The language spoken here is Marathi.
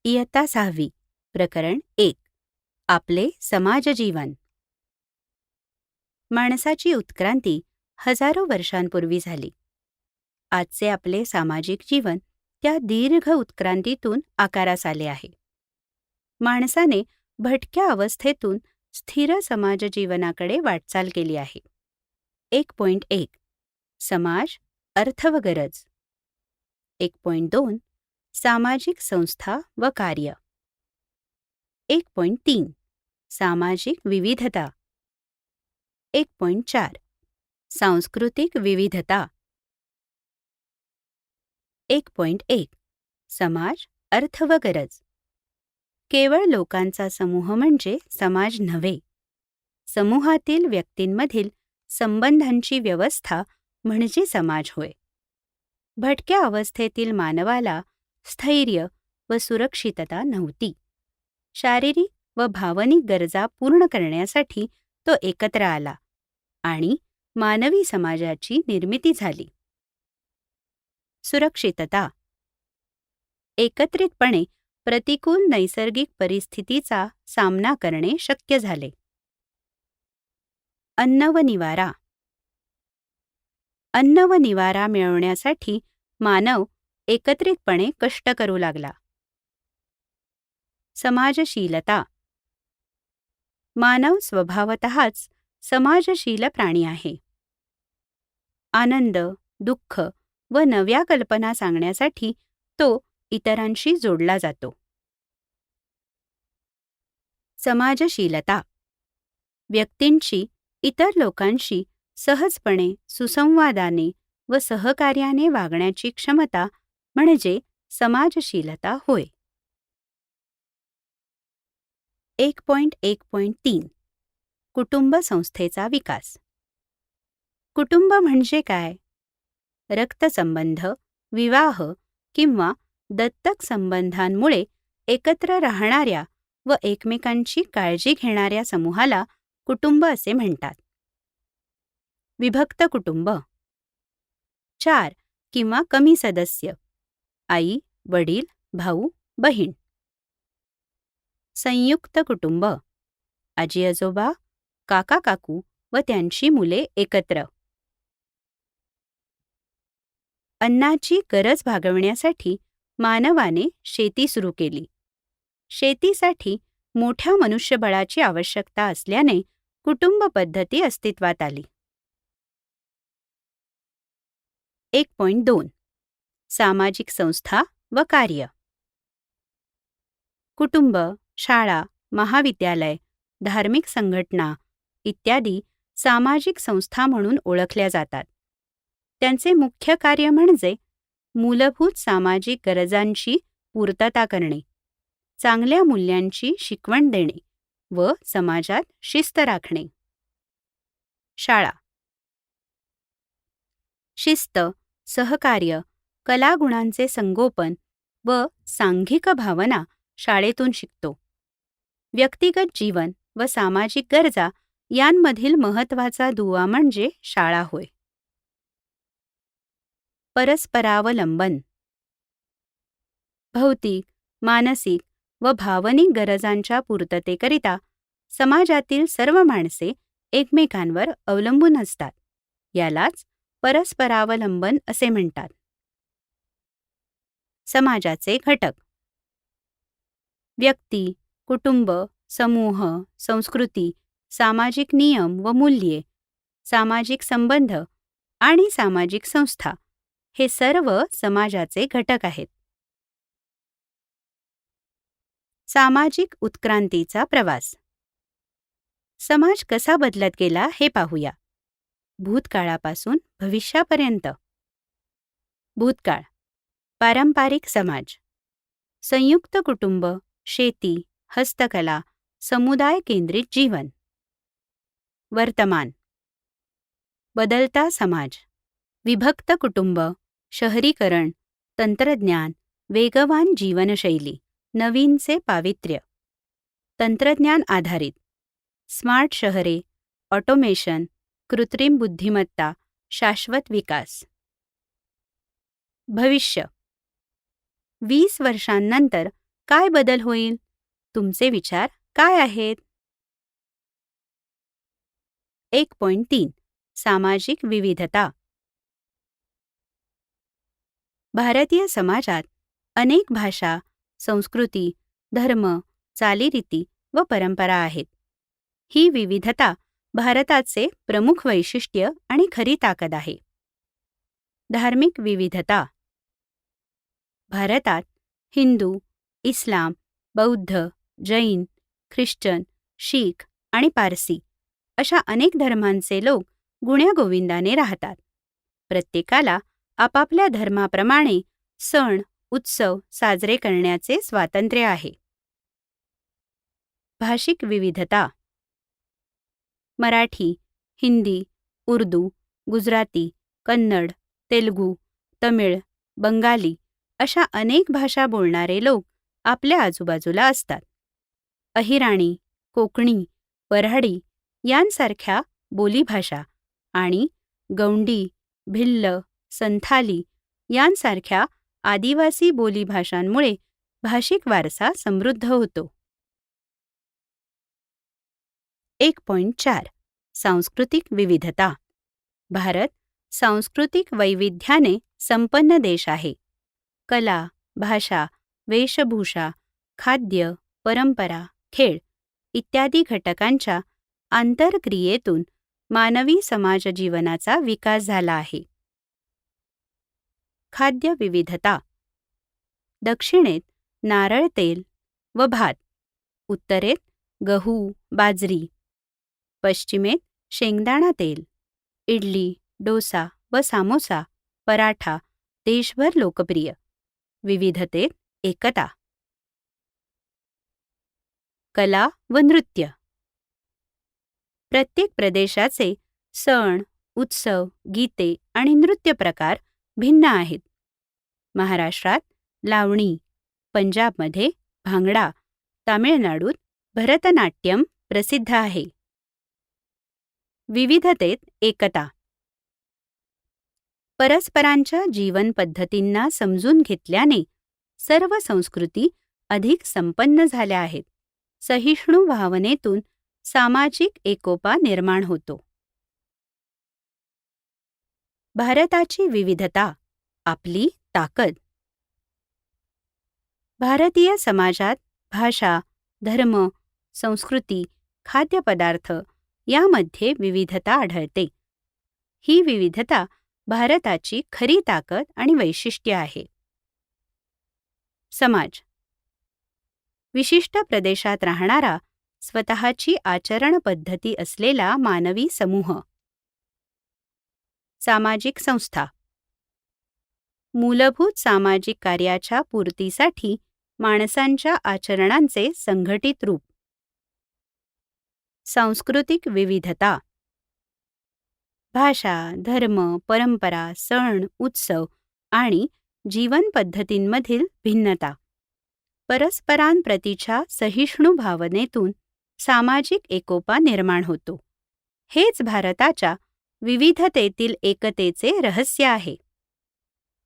इयत्ता 6वी. प्रकरण 1. आपले समाजजीवन. माणसाची उत्क्रांती हजारो वर्षांपूर्वी झाली. आजचे आपले सामाजिक जीवन त्या दीर्घ उत्क्रांतीतून आकारास आले आहे. माणसाने भटक्या अवस्थेतून स्थिर समाजजीवनाकडे वाटचाल केली आहे. 1.1 समाज, अर्थ व गरज. 1.2 सामाजिक संस्था व कार्य. 1.3 सामाजिक विविधता. 1.4 सांस्कृतिक विविधता. 1.1 समाज, अर्थ व गरज. केवळ लोकांचा समूह म्हणजे समाज नव्हे. समूहातील व्यक्तींमधील संबंधांची व्यवस्था म्हणजे समाज होय. भटक्या अवस्थेतील मानवाला स्थैर्य व सुरक्षितता नव्हती. शारीरिक व भावनिक गरजा पूर्ण करण्यासाठी तो एकत्र आला आणि मानवी समाजाची निर्मिती झाली. सुरक्षितता. एकत्रितपणे प्रतिकूल नैसर्गिक परिस्थितीचा सामना करणे शक्य झाले. अन्न व निवारा. अन्न व निवारा मिळवण्यासाठी मानव एकत्रितपणे कष्ट करू लागला. समाजशीलता. मानव स्वभावतःच समाजशील प्राणी आहे. आनंद, दुःख व नव्या कल्पना सांगण्यासाठी तो इतरांशी जोडला जातो. समाजशीलता. व्यक्तींची इतर लोकांशी सहजपणे सुसंवादाने व सहकार्याने वागण्याची क्षमता म्हणजे समाजशीलता होय. 1.1.3 कुटुंब संस्थेचा विकास. कुटुंब म्हणजे काय? रक्तसंबंध, विवाह किंवा दत्तक संबंधांमुळे एकत्र राहणाऱ्या व एकमेकांची काळजी घेणाऱ्या समूहाला कुटुंब असे म्हणतात. विभक्त कुटुंब. 4 किंवा कमी सदस्य, आई, वडील, भाऊ, बहीण. संयुक्त कुटुंब. आजी आजोबा, काका काकू व त्यांची मुले एकत्र. अन्नाची गरज भागवण्यासाठी मानवाने शेती सुरू केली. शेतीसाठी मोठ्या मनुष्यबळाची आवश्यकता असल्याने कुटुंब पद्धती अस्तित्वात आली. 1.2 सामाजिक संस्था व कार्य. कुटुंब, शाळा, महाविद्यालय, धार्मिक संघटना इत्यादी सामाजिक संस्था म्हणून ओळखल्या जातात. त्यांचे मुख्य कार्य म्हणजे मूलभूत सामाजिक गरजांची पूर्तता करणे, चांगल्या मूल्यांची शिकवण देणे व समाजात शिस्त राखणे. शाळा. शिस्त, सहकार्य, कलागुणांचे संगोपन व सांघिक भावना शाळेतून शिकतो. व्यक्तिगत जीवन व सामाजिक गरजा यांमधील महत्त्वाचा दुवा म्हणजे शाळा होय. परस्परावलंबन. भौतिक, मानसिक व भावनिक गरजांच्या पूर्ततेकरिता समाजातील सर्व माणसे एकमेकांवर अवलंबून असतात. यालाच परस्परावलंबन असे म्हणतात. समाजाचे घटक. व्यक्ती, कुटुंब, समूह, संस्कृती, सामाजिक नियम व मूल्ये, सामाजिक संबंध आणि सामाजिक संस्था हे सर्व समाजाचे घटक आहेत. सामाजिक उत्क्रांतीचा प्रवास. समाज कसा बदलत गेला हे पाहूया. भूतकाळापासून भविष्यापर्यंत. भूतकाळ. पारंपरिक समाज. संयुक्त कुटुंब, शेती, हस्तकला, समुदाय केंद्रित जीवन. वर्तमान. बदलता समाज. विभक्त कुटुंब, शहरीकरण, तंत्रज्ञान, वेगवान जीवनशैली, नवीनचे पावित्र्य. तंत्रज्ञान आधारित. स्मार्ट शहरे, ऑटोमेशन, कृत्रिम बुद्धिमत्ता, शाश्वत विकास. भविष्य. 20 वर्षांनंतर काय बदल होईल? तुमचे विचार काय आहेत? 1.3 सामाजिक विविधता. भारतीय समाजात अनेक भाषा, संस्कृती, धर्म, चालीरीती व परंपरा आहेत. ही विविधता भारताचे प्रमुख वैशिष्ट्य आणि खरी ताकद आहे. धार्मिक विविधता. भारतात हिंदू, इस्लाम, बौद्ध, जैन, ख्रिश्चन, शीख आणि पारसी अशा अनेक धर्मांचे लोक गुण्यागोविंदाने राहतात. प्रत्येकाला आपापल्या धर्माप्रमाणे सण, उत्सव साजरे करण्याचे स्वातंत्र्य आहे. भाषिक विविधता. मराठी, हिंदी, उर्दू, गुजराती, कन्नड, तेलुगू, तमिळ, बंगाली अशा अनेक भाषा बोलणारे लोक आपल्या आजूबाजूला असतात. अहिराणी, कोकणी, वऱ्हाडी यांसारख्या बोलीभाषा आणि गौंडी, भिल्ल, संथाली यांसारख्या आदिवासी बोलीभाषांमुळे भाषिक वारसा समृद्ध होतो. 1.4 सांस्कृतिक विविधता. भारत सांस्कृतिक वैविध्याने संपन्न देश आहे. कला, भाषा, वेशभूषा, खाद्य, परंपरा, खेळ इत्यादी घटकांच्या आंतरक्रियेतून मानवी समाजजीवनाचा विकास झाला आहे. खाद्य विविधता. दक्षिणेत नारळ तेल व भात, उत्तरेत गहू, बाजरी, पश्चिमेत शेंगदाणा तेल, इडली, डोसा व सामोसा, पराठा देशभर लोकप्रिय. विविधतेत एकता. कला व नृत्य. प्रत्येक प्रदेशाचे सण, उत्सव, गीते आणि नृत्य प्रकार भिन्न आहेत. महाराष्ट्रात लावणी, पंजाबमध्ये भांगडा, तामिळनाडूत भरतनाट्यम प्रसिद्ध आहे. विविधतेत एकता. परस्परांच्या जीवन पद्धतींना समजून घेतल्याने सर्व संस्कृती अधिक संपन्न झाल्या आहेत. सहिष्णू भावनेतून सामाजिक एकोपा निर्माण होतो. भारताची विविधता आपली ताकद. भारतीय समाजात भाषा, धर्म, संस्कृती, खाद्यपदार्थ यामध्ये विविधता आढळते. ही विविधता भारताची खरी ताकद आणि वैशिष्ट्य आहे. समाज. विशिष्ट प्रदेशात राहणारा स्वतःची आचरण पद्धती असलेला मानवी समूह. सामाजिक संस्था. मूलभूत सामाजिक कार्याच्या पूर्तीसाठी माणसांच्या आचरणांचे संघटित रूप. सांस्कृतिक विविधता. भाषा, धर्म, परंपरा, सण, उत्सव आणि जीवन पद्धतींमधील भिन्नता. परस्परांप्रतीच्या सहिष्णू भावनेतून सामाजिक एकोपा निर्माण होतो. हेच भारताच्या विविधतेतील एकतेचे रहस्य आहे.